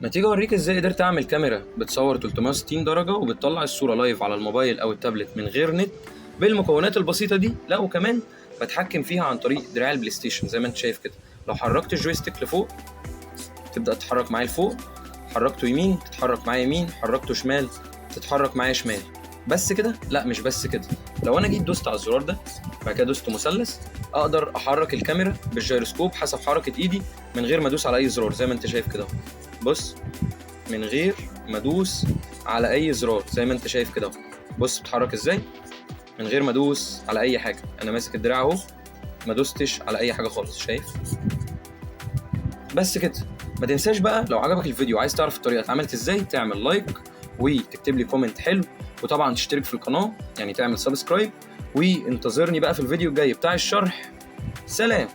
ما تيجي اوريك ازاي قدرت اعمل كاميرا بتصور 360 درجة وبتطلع الصورة لايف على الموبايل او التابلت من غير نت بالمكونات البسيطة دي. لا وكمان بتحكم فيها عن طريق دراع البلاي ستيشن زي ما انت شايف كده. لو حركت الجويستيك لفوق تبدأ تتحرك معايا لفوق، حركته يمين تتحرك معايا يمين، حركته شمال تتحرك معايا شمال. بس كده؟ لا مش بس كده. لو انا جيت دوست على الزرار ده بعد كده دوست مثلث، اقدر احرك الكاميرا بالجيروسكوب حسب حركة ايدي من غير ما ادوس على اي زرار زي ما انت شايف كده. بص، من غير ما ادوس على اي زرار زي ما انت شايف كده. بص بتحرك ازاي من غير ما ادوس على اي حاجه. انا ماسك الدراع اهو، ما دوستش على اي حاجه خالص. شايف؟ بس كده. ما تنساش بقى لو عجبك الفيديو وعايز تعرف الطريقه اتعملت ازاي تعمل لايك وتكتب لي كومنت حلو، وطبعا تشترك في القناه يعني تعمل سبسكرايب، وانتظرني بقى في الفيديو الجاي بتاع الشرح. سلام.